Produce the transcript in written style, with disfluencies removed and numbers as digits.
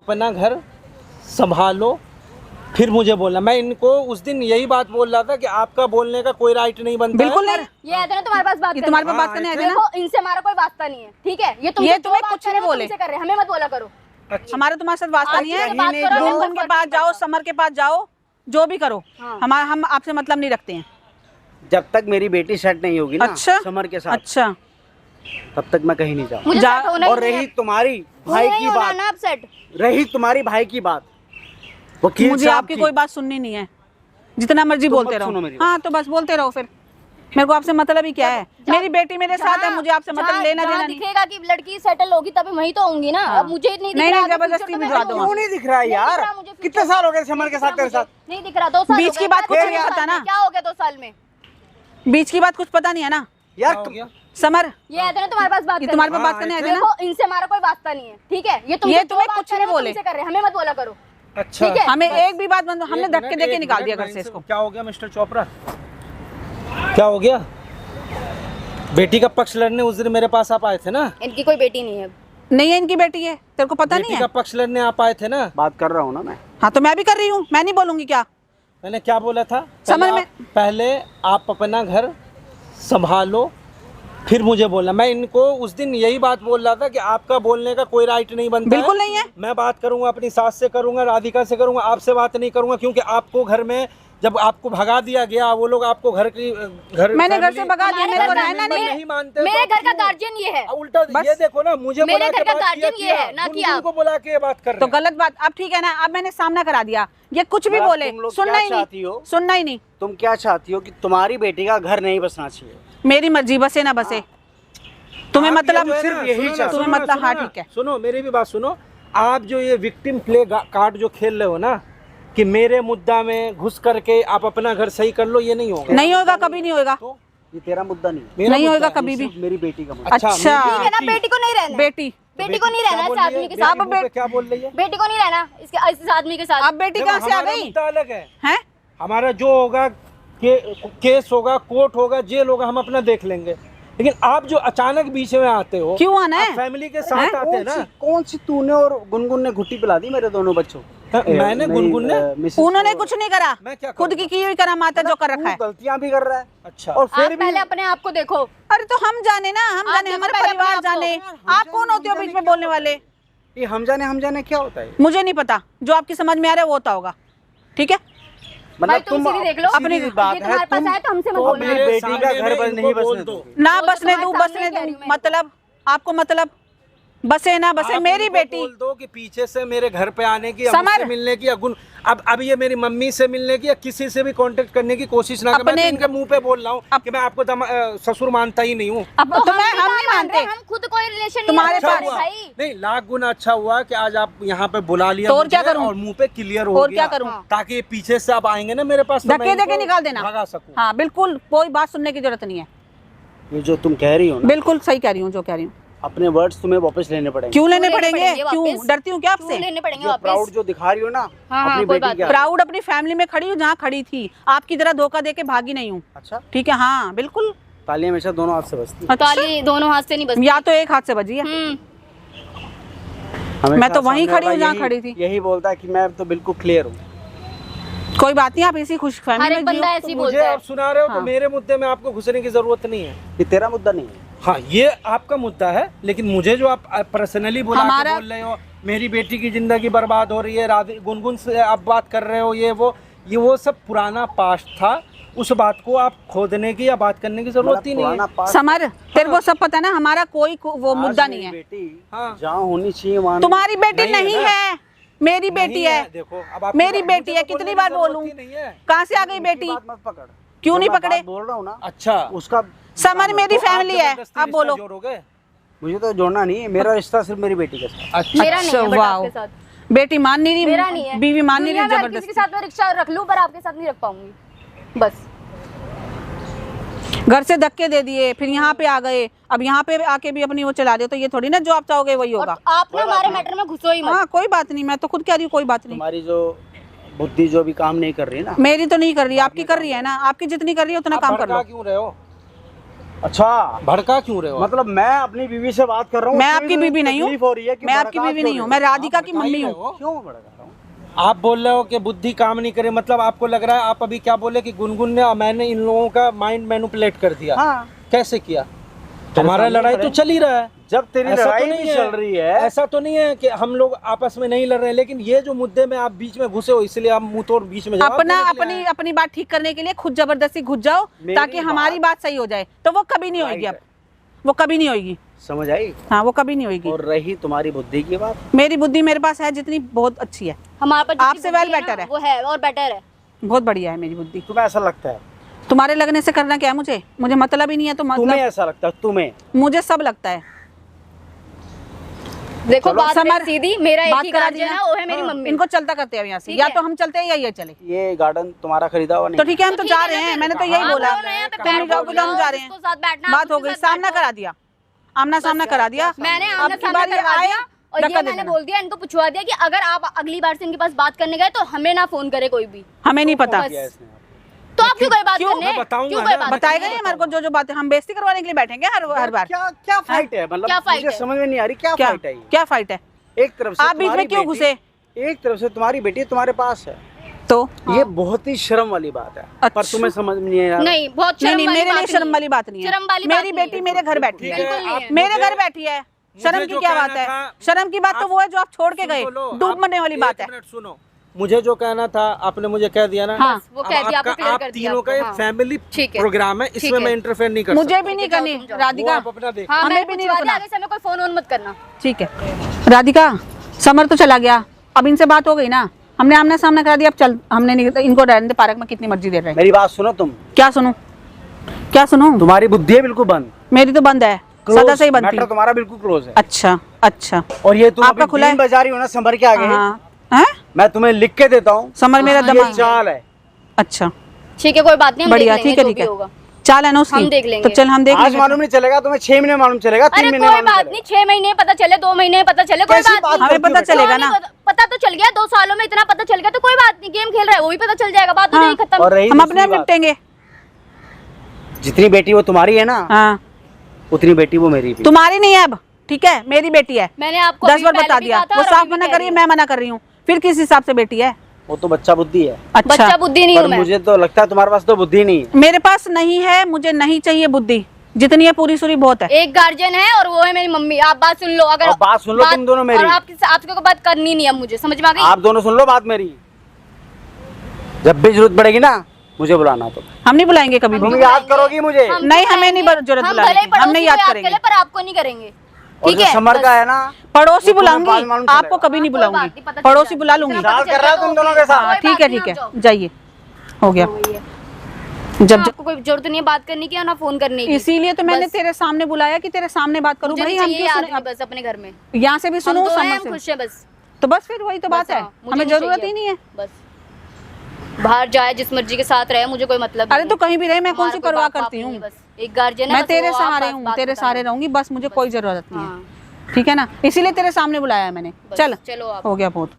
अपना घर संभालो फिर मुझे बोलना। मैं इनको उस दिन यही बात बोल रहा था कि आपका बोलने का कोई राइट नहीं बनता। बिल्कुल नहीं। ये आते ना तुम्हारे पास बात तुम्हारे पास बात करने आए थे ना। इनसे हमारा कोई वास्ता नहीं है, ठीक है? ये तुम्हें कुछ नहीं बोले कर रहे, हमें मत बोला करो। हमारा तुम्हारे साथ वास्ता नहीं है। गुनगुन के पास जाओ, समर के पास जाओ, जो भी करो, हमारा हम आपसे मतलब नहीं रखते हैं। जब तक मेरी बेटी सेट नहीं होगी ना अच्छा समर के साथ, अच्छा तब तक मैं कहीं नहीं जाऊँ। और रही तुम्हारी भाई की बात, रही तुम्हारी भाई की बात, वकील मुझे आपकी कोई बात सुननी नहीं है, जितना मर्जी बोलते रहो। हाँ तो बस बोलते रहो, फिर मेरे को आपसे मतलब ही क्या है? मेरी बेटी मेरे साथ है, मुझे आपसे मतलब लेना देना नहीं। दिखेगा कि लड़की सेटल होगी तभी वहीं तो होंगी ना। अब मुझे नहीं दिख रहा, जबरदस्ती भिजवा दो। क्यों नहीं दिख रहा यार? कितने साल हो गए समर के साथ तेरे साथ? नहीं दिख रहा। 2 साल बीच की बात कुछ नहीं पता ना। क्या हो गया 2 साल में? बीच की बात कुछ पता नहीं है ना यार। समर ये आते ना तुम्हारे पास बात करने। तुम्हारे पास बात करने आए थे ना। इनसे हमारा कोई वास्ता नहीं है, ठीक है? ये तुम्हें कुछ नहीं बोले कर रहे, हमें मत बोला करो। अच्छा ठीक है? हमें एक भी बात बंद, हमने धक्के देके निकाल दिया घर से इसको। क्या हो गया मिस्टर चोपड़ा, क्या हो गया? बेटी का पक्ष लड़ने उस दिन मेरे पास आप आए थे ना। इनकी कोई बेटी नहीं है। नहीं है इनकी बेटी है, तेरे को पता नहीं है? बेटी का पक्ष लड़ने आप आए थे ना। बात कर रहा हूँ ना मैं। हाँ तो मैं भी कर रही हूँ, मैं नहीं बोलूंगी क्या? मैंने क्या बोला था? समझ में पहले आप अपना घर संभालो फिर मुझे बोलना। मैं इनको उस दिन यही बात बोल रहा था कि आपका बोलने का कोई राइट नहीं बनता। बिल्कुल नहीं है। मैं बात करूंगा अपनी सास से करूंगा, राधिका से करूंगा, आपसे बात नहीं करूंगा, क्योंकि आपको घर में जब आपको भगा दिया गया, वो लोग आपको मैंने घर से भगा दिया, मेरे को रहना नहीं मानते। मेरे घर का गार्जियन ये है। उल्टा ये देखो ना, मुझे मेरे घर का गार्जियन ये है ना कि आपको बुला के बात कर रहे तो गलत बात। अब ठीक है ना, अब मैंने सामना करा दिया, ये कुछ भी बोले सुनना ही नहीं, सुनना ही नहीं। तुम क्या चाहती हो कि तुम्हारी बेटी का घर नहीं बसना चाहिए? मेरी मर्जी, बसे ना बसे, तुम्हें मतलब सिर्फ यही तुम्हें मतलब। हाँ ठीक है, सुनो मेरी भी बात सुनो। आप जो ये विक्टिम प्ले कार्ड जो खेल रहे हो ना, कि मेरे मुद्दा में घुस करके आप अपना घर सही कर लो, ये नहीं होगा। नहीं होगा, कभी नहीं होगा। तो ये तेरा मुद्दा नहीं होगा कभी भी। मेरी बेटी का मुद्दा। अच्छा ठीक है ना, बेटी को नहीं रहना। बेटी को नहीं रहना इस आदमी के साथ। क्या बोल रही है? बेटी को नहीं रहना इस आदमी के साथ। अब बेटी कहाँ से आ गई? अलग है हैं? हमारा जो होगा केस होगा, कोर्ट होगा, जेल होगा, हम अपना देख लेंगे। लेकिन आप जो अचानक बीच में आते हो, क्यों आना है? फैमिली के साथ आते हैं ना। कौन सी तूने और गुनगुन ने घुट्टी पिला दी मेरे दोनों बच्चों? मैंने गुनगुन ने? उन्होंने कुछ नहीं करा, मैं क्या खुद की हुई करा माता जो कर रखा है। गलतियां भी कर रहा है। अच्छा, और फिर भी पहले अपने आप को देखो। अरे तो हम जाने ना, हम जाने, हमारे परिवार जाने। आप कौन होते हो बीच में बोलने वाले? ये हम जाने क्या होता है? मुझे नहीं पता, जो आपकी समझ में आ रहा है वो होता होगा, ठीक है? मतलब तुम देख लो अपनी बात है, तुम अपनी बेटी का घर नहीं बसने दो ना, बसने दूं मतलब आपको मतलब बसे ना बसे, मेरी बेटी बोल दो कि पीछे से मेरे घर पे आने की, मुझसे मिलने की, या अब ये मेरी मम्मी से मिलने की या किसी से भी कांटेक्ट करने की कोशिश ना करें। मैं तो इनके मुंह पे बोल रहा हूँ कि मैं आपको ससुर मानता ही नहीं हूँ। अब तो हम नहीं मानते, हम खुद कोई रिलेशन तुम्हारे नहीं पास नहीं। लाख गुना अच्छा हुआ कि आज आप यहाँ पे बुला लिया तो और क्या करूं? और मुंह पे क्लियर हो और गया, क्या करूं? ताकि पीछे से आप आएंगे ना मेरे पास, धक्के देके निकाल देना, भगा सकूं। हाँ बिल्कुल, कोई बात सुनने की जरूरत नहीं है। ये जो तुम कह रही हो ना, बिल्कुल सही कह रही हूँ जो कह रही हूँ। अपने वर्ड्स तुम्हें वापस लेने पड़ेंगे। क्यों लेने पड़ेंगे? क्यों डरती हूँ क्या आपसे? लेने पड़ेंगे वापस। प्राउड जो दिखा रही हो ना अपनी बेटी के, प्राउड अपनी फैमिली में खड़ी हूँ जहाँ खड़ी थी, आपकी तरह धोखा देके भागी नहीं हूँ। अच्छा ठीक है, हाँ बिल्कुल। ताली हमेशा दोनों हाथ से बजती है। ताली दोनों हाथ से नहीं बजती, या तो एक हाथ से बजी है। मैं तो वहीं खड़ी हूँ जहाँ खड़ी थी। यही बोलता है कि मैं तो बिल्कुल क्लियर हूँ। कोई बात नहीं, आप इसी खुश फैमिली में बंदा ऐसी मुझे आप सुना रहे हो तो मेरे मुद्दे में आपको घुसने की जरूरत नहीं है। ये तेरा मुद्दा नहीं है। हाँ, ये आपका मुद्दा है, लेकिन मुझे जो आप पर्सनली बुला के बोल रहे हो, मेरी बेटी की जिंदगी बर्बाद हो रही है, गुनगुन से आप बात कर रहे हो, ये वो सब पुराना पास्ट था। उस बात को आप खोदने की या बात करने की जरूरत ही नहीं है। समर, तेरे को सब पता है ना, हमारा कोई वो मुद्दा नहीं है। बेटी जहाँ होनी चाहिए वहाँ। तुम्हारी बेटी नहीं है, मेरी बेटी है। देखो अब आप मेरी बेटी है, कितनी बार बोलूं? कहाँ से आ गई बेटी? मत पकड़। क्यों नहीं पकड़े? बोल रहा हूँ ना। अच्छा, उसका समर मेरी फैमिली है, आप बोलो। मुझे तो जोड़ना नहीं है, मेरा रिश्ता सिर्फ मेरी बेटी के साथ। अच्छा, मेरा नहीं है, बट आपके साथ। बेटी मान नहीं रही, मेरा नहीं है, बीवी मान नहीं रही, किसी जबरदस्ती। के साथ मैं रिक्शा रख लूं पर आपके साथ नहीं रख पाऊंगी, बस। घर से धक्के दे दिए, फिर यहाँ पे आ गए, अब यहाँ पे आके भी अपनी वो चला रहे हो, तो ये थोड़ी ना जो आप चाहोगे वही होगा। आप ना हमारे मैटर में घुसो ही मत। हाँ कोई बात नहीं, मैं तो खुद कह रही हूँ, कोई बात नहीं। हमारी जो बुद्धि जो भी काम नहीं कर रही है ना, मेरी तो नहीं कर रही, आपकी कर रही है ना। आपकी जितनी कर रही है उतना काम कर लो। क्यों रहे हो? अच्छा, भड़का क्यों रहे हो? मतलब मैं अपनी बीवी से बात कर रहा हूँ, मैं आपकी बीवी नहीं हूँ, मैं आपकी बीवी नहीं हूँ, मैं राधिका की मम्मी हूँ। क्यों भड़का रहा हूँ? आप बोल रहे हो कि बुद्धि काम नहीं करे, मतलब आपको लग रहा है, आप अभी क्या बोले कि गुनगुन ने और मैंने इन लोगों का माइंड मैनिपुलेट कर दिया। हाँ। कैसे किया? हमारा लड़ाई तो चल ही रहा है। जब तेरी ऐसा तो लड़ाई नहीं भी है, चल रही है, ऐसा तो नहीं है कि हम लोग आपस में नहीं लड़ रहे हैं, लेकिन ये जो मुद्दे में आप बीच में घुसे हो, इसलिए आप मुंह तोड़ बीच में जवाब अपना देने के लिए आए। अपनी बात ठीक करने के लिए खुद जबरदस्ती घुस जाओ ताकि हमारी बात सही हो जाए, तो वो कभी नहीं होगी। अब वो कभी नहीं होगी, समझ आई? हाँ वो कभी नहीं होगी। और रही तुम्हारी बुद्धि की बात, मेरी बुद्धि मेरे पास है जितनी, बहुत अच्छी है, हमारे पास आपसे वेल बेटर है, वो है और बेटर है, बहुत बढ़िया है मेरी बुद्धि। तुम्हें ऐसा लगता है? तुम्हारे लगने से करना क्या है मुझे? मुझे मतलब ही नहीं है, तो तुम्हें मतलब ऐसा लगता है? तुम्हें? मुझे सब लगता है। देखो बात समर, है सीधी, मेरा एक बात ही करा गार्जियन दिया। है, वो है मेरी मम्मी। इनको चलता करते हैं यहाँ से, ठीक या है। तो हम चलते हैं या ये चले। ये गार्डन तुम्हारा खरीदा हुआ नहीं? तो ठीक है, हम तो ठीक जा है रहे ना हैं, फिर। मैंने तो यही आप बोला, बोल रहे हैं, तुम नहीं जाओगे तो हम जा रहे हैं। जिसको साथ बैठना, बात हो उसके गई, साथ सामना बैठो। करा दिया, आमना सामना करा दिया। मैंने अब आमना की सामना बार ये करवा आए, दिया और धक्का ये दे मैंने देना। बोल दिया, इनको पूछवा दिया कि अगर आप अगली बार से इनके पास बात करने गए तो हमें ना फोन करे कोई भी। हमें नहीं पता, किया इसने? तो आप क्यों गए बात क्यों? करने? मैं बताऊंगा क्यों ना, गए बात बताएगा करने? नहीं हमारे को, जो जो बातें हम बेइज्जती करवाने के लिए बैठेंगे हर बार। क्या क्या फाइट है? मतलब क्या फाइट मुझे है? समझ में नहीं आ रही, क्या क्या फाइट है ये? क्या फाइट है? एक तरफ से आप बीच में क्यों घुसे? एक तरफ से तुम्हारी बेटी तुम्हारे पास है, तो ये बहुत ही शर्म वाली बात है। पर अच्छा। तुम्हें समझ में नहीं आ रहा। नहीं, बहुत नहीं शर्म नहीं, वाली मेरे लिए बात शर्म नहीं वाली बात नहीं है। शर्म वाली बात मेरी नहीं बेटी है। मेरे घर बैठी ठीक है, बिल्कुल नहीं है। मेरे मुझे- घर बैठी है, शर्म मुझे की जो क्या कहना बात है? था- शर्म की बात तो वो है जो आप छोड़ के सुन गए, तो लो, डूब आप मरने वाली बात है। एक मिनट सुनो, मुझे जो कहना था आपने मुझे कह दिया ना। हाँ, वो अब कह दिया, आपका- आपको क्लियर आप कर दिया तीनों का आपको, एक हाँ। फैमिली ठीक है। प्रोग्राम है, ठीक इसमें है। मैं इंटरफेयर नहीं कर मुझे सकता। भी नहीं जाओ, करनी तुम जाओ। राधिका, वो आप अपना देखो। हाँ, हमें मैं भी नहीं पूछवा दिया, रुकना। आगे से हमें कोई फोन ऑन मत करना। ठीक है राधिका, समर तो चला गया, अब इनसे बात हो गई ना, हमने आमना सामना करा दिया, अब चल, हमने नहीं, इनको रहने दे पार्क में कितनी मर्जी दे रहे हैं। मेरी बात सुनो तुम। क्या सुनूं, क्या सुनूं? तुम्हारी बुद्धि है बिल्कुल बंद, मेरी तो बंद है, सदा से ही बंद थी। मैटर तुम्हारा बिल्कुल क्लोज है। अच्छा अच्छा, और ये तुम आपका अभी खुला है? 3 बजा रही हो ना समर के आगे, हाँ हैं? मैं तुम्हें लिख के देता हूँ, समर मेरा ये दिमाग, चाल है। अच्छा ठीक है, कोई बात नहीं, हम बढ़िया, देख लेंगे ठीक है जो ठीक भी है, होगा। चाल है ना उसकी, हम देख लेंगे। तो चल हम देख आज लेंगे। मालूम नहीं चलेगा तुम्हें, 6 महीने मालूम चलेगा, 3 अरे महीने कोई मालूम बात चलेगा। नहीं, 6 महीने पता चले, 2 महीने पता चले, कोई कैसी बात बात नहीं। हमें पता करती हो चलेगा क्यों ना, नहीं पता तो चल गया, 2 सालों में इतना पता चल गया तो कोई बात नहीं, गेम खेल रहा है वो भी पता चल जाएगा, बात हो हाँ। जाएगी खत्म। और रही हम दूसरी अपने आप बात, निपटेंगे। जितनी बेटी वो तुम्हारी है ना, हाँ, उतनी बेटी वो मेरी भी। तुम्हारी नहीं है अब, ठीक है, मेरी बेटी है। मैंने आपको 10 अभी बार पहले बता भी दिया, कहा था वो और साफ अभी भी मना कह कर रही है, मैं मना कर रही हूँ, फिर किस हिसाब से बेटी है? वो तो बच्चा बुद्धि है, अच्छा, बच्चा बुद्धि नहीं पर हूँ मैं। मुझे तो लगता है तुम्हारे पास तो बुद्धि नहीं है। मेरे पास नहीं है, मुझे नहीं चाहिए बुद्धि, जितनी है पूरी सूरी बहुत है। एक गार्जियन है और वो है मेरी मम्मी, आप बात सुन लो। अगर अब बात सुन लो तुम दोनों मेरी। और आपको बात करनी नहीं है, मुझे समझ में आ गई। आप दोनों सुन लो बात मेरी, जब भी जरूरत पड़ेगी ना मुझे बुलाना, तो हम नहीं बुलाएंगे कभी भी, तुम याद करोगी मुझे। हम नहीं, तो हमें नहीं बुलाएंगे। जरूरत हम बुलाने भले की, ही हम नहीं पड़ोसी को याद करेंगे। पर आपको नहीं करेंगे, और ठीक जो है? समर बस। का है ना, पड़ोसी वो तुम्हें बाद बुलाऊंगी, मालूम आपको चलेगा। कभी नहीं कोई बात बुलाऊंगी, नहीं, पता चल पड़ोसी जाएगा। बुला लूंगी। इतना चाल पता कर रहा है चल तुम जाएगा दोनों के साथ। हाँ कोई ठीक बात है नहीं, ठीक आप जाओ। है, जाइए, हो गया। वही है। जब आपको कोई जरूरत नहीं है बात करने की और ना फोन करने की। इसीलिए तो मैंने बस। तेरे सामने बुलाया कि तेरे सामने बात करूं। मुझे भाई नहीं हम चाहिए क्यों आदमी सुने, बस अपने घर में। यहाँ से भी हम सुनूं, दो हैं, समझ हम से, खुश हैं बस। तो बस फिर वही तो बात बस, है, हाँ, मुझे हमें नहीं जरूरत चाहिए। ही नहीं है। बस बाहर जाए जिस मर्जी के साथ रहे, मुझे कोई मतलब अरे नहीं तो है। कहीं भी रहे, मैं कौन सी हमारा कोई परवाह बाप करती नहीं हूँ, है, बस एक गार्जियन है, मैं बस तेरे वो सहारे आप हूँ, बात तेरे बता सहारे रहे रहूंगी, बस मुझे कोई जरूरत नहीं है, हाँ, ठीक है ना, इसीलिए तेरे सामने बुलाया है मैंने। बस, चल, चलो आप। हो गया बहुत।